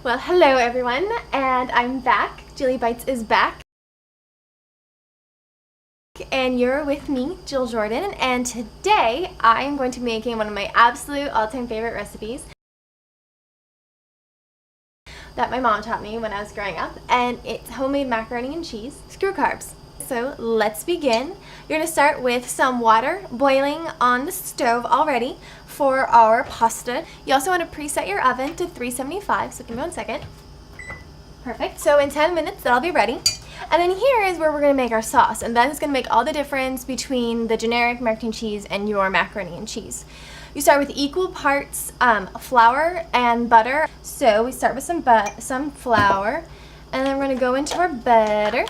Well, hello everyone, and I'm back. Jilly Bites is back. And you're with me, Jill Jordan, and today I am going to be making one of my absolute all-time favorite recipes that my mom taught me when I was growing up, and it's homemade macaroni and cheese. Screw carbs. So let's begin. You're going to start with some water boiling on the stove already for our pasta. You also want to preset your oven to 375, so give me 1 second. Perfect. So in 10 minutes that'll be ready. And then here is where we're going to make our sauce, and that is going to make all the difference between the generic macaroni and cheese and your macaroni and cheese. You start with equal parts flour and butter. So we start with some flour, and then we're going to go into our butter.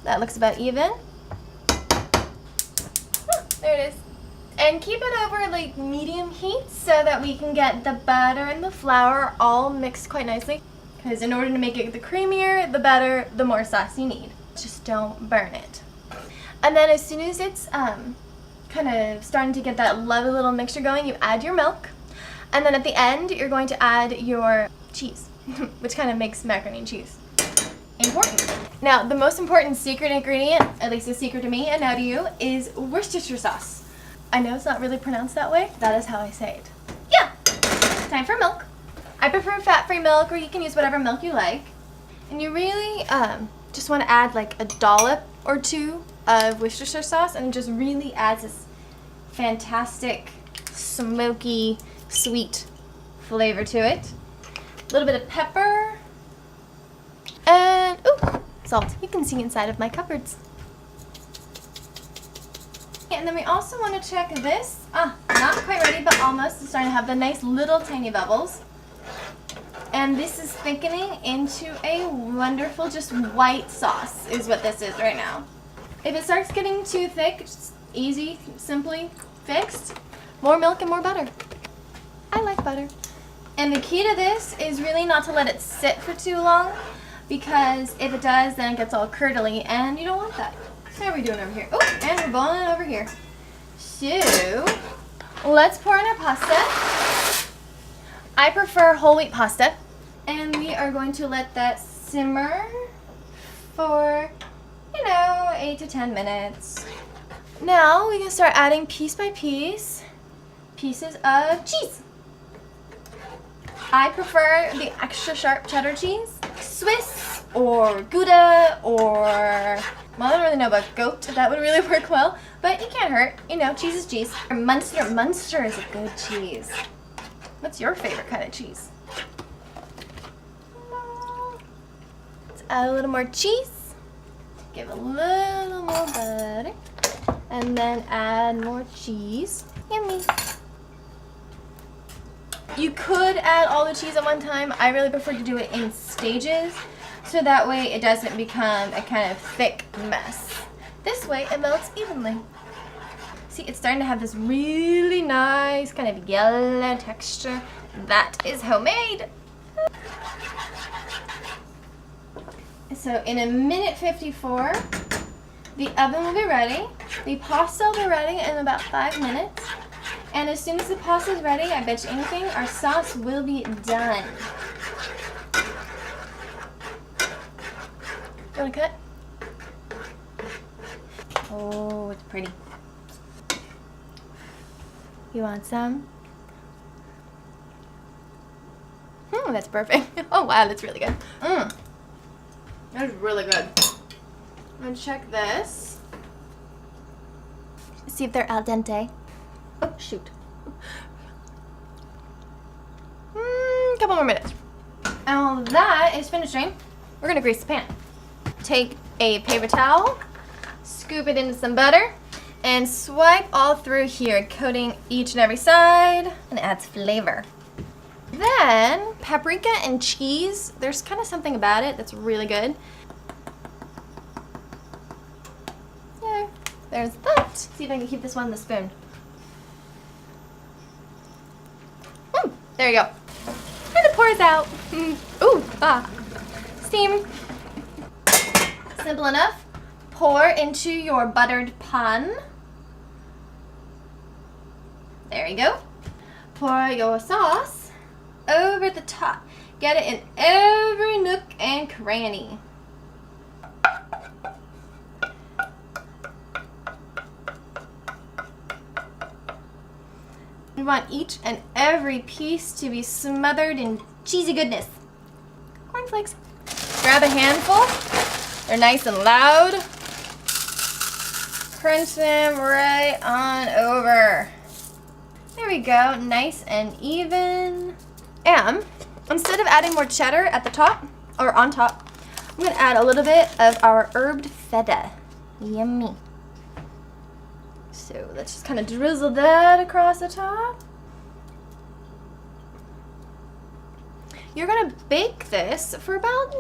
That looks about even. There it is. And keep it over like medium heat so that we can get the butter and the flour all mixed quite nicely. Because in order to make it the creamier, the better, the more sauce you need. Just don't burn it. And then as soon as it's kind of starting to get that lovely little mixture going, you add your milk. And then at the end, you're going to add your cheese, which kind of makes macaroni and cheese important. Now, the most important secret ingredient, at least a secret to me and now to you, is Worcestershire sauce. I know it's not really pronounced that way. That is how I say it. Yeah! Time for milk. I prefer fat-free milk, or you can use whatever milk you like. And you really just want to add like a dollop or two of Worcestershire sauce, and it just really adds this fantastic, smoky, sweet flavor to it. A little bit of pepper. And, ooh, salt. You can see inside of my cupboards. And then we also want to check this. Not quite ready, but almost. It's starting to have the nice little tiny bubbles. And this is thickening into a wonderful, just white sauce is what this is right now. If it starts getting too thick, just easy, simply fixed. More milk and more butter. I like butter. And the key to this is really not to let it sit for too long, because if it does, then it gets all curdly, and you don't want that. How are we doing over here? Oh, and we're boiling over here. So, let's pour in our pasta. I prefer whole wheat pasta, and we are going to let that simmer for, 8 to 10 minutes. Now we can start adding piece by piece pieces of cheese. I prefer the extra sharp cheddar cheese, Swiss or Gouda, or, well, I don't really know about goat. That would really work well, but it can't hurt. Cheese is cheese. Munster is a good cheese. What's your favorite kind of cheese? Let's add a little more cheese. Give a little more butter. And then add more cheese. Yummy. You could add all the cheese at one time. I really prefer to do it in stages, so that way it doesn't become a kind of thick mess. This way it melts evenly. See, it's starting to have this really nice kind of yellow texture. That is homemade. So in 1:54, the oven will be ready. The pasta will be ready in about 5 minutes. And as soon as the pasta is ready, I bet you anything, our sauce will be done. You want to cut? Oh, it's pretty. You want some? That's perfect. Oh wow, that's really good. That's really good. I'm gonna check this. See if they're al dente. Oh, shoot. Couple more minutes. And while that is finishing, we're gonna grease the pan. Take a paper towel, scoop it into some butter, and swipe all through here, coating each and every side, and it adds flavor. Then, paprika and cheese, there's kind of something about it that's really good. Yeah, there's that. See if I can keep this one on the spoon. There you go. And it pours out. Steam. Simple enough. Pour into your buttered pan. There you go. Pour your sauce over the top. Get it in every nook and cranny. We want each and every piece to be smothered in cheesy goodness. Cornflakes. Grab a handful. They're nice and loud. Crunch them right on over. There we go, nice and even. And instead of adding more cheddar at the top, or on top, I'm gonna add a little bit of our herbed feta. Yummy. So let's just kind of drizzle that across the top. You're gonna bake this for about,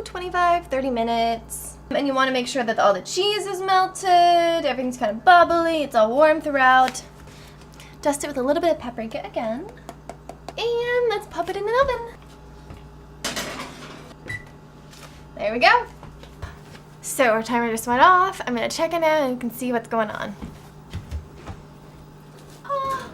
25-30 minutes. And you wanna make sure that all the cheese is melted, everything's kind of bubbly, it's all warm throughout. Dust it with a little bit of paprika again. And let's pop it in the oven. There we go. So our timer just went off. I'm gonna check it out and you can see what's going on. Oh.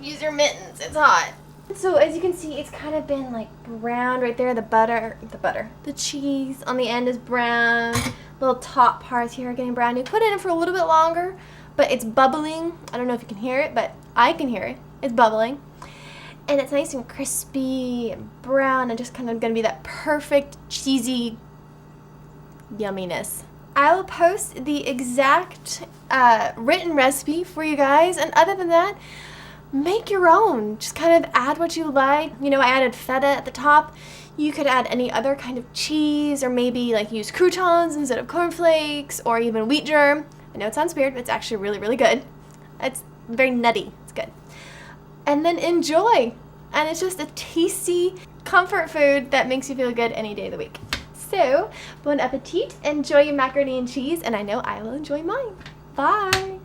Use your mittens, it's hot. So as you can see, it's kind of been like browned right there. The cheese on the end is brown. Little top parts here are getting brown. You put it in for a little bit longer, but it's bubbling. I don't know if you can hear it, but I can hear it. It's bubbling. And it's nice and crispy and brown and just kind of gonna be that perfect cheesy yumminess. I will post the exact written recipe for you guys, and other than that, make your own. Just kind of add what you like. I added feta at the top. You could add any other kind of cheese, or maybe like use croutons instead of cornflakes, or even wheat germ. I know it sounds weird, but it's actually really, really good. It's very nutty. It's good. And then enjoy. And it's just a tasty comfort food that makes you feel good any day of the week. So, bon appetit. Enjoy your macaroni and cheese, and I know I will enjoy mine. Bye.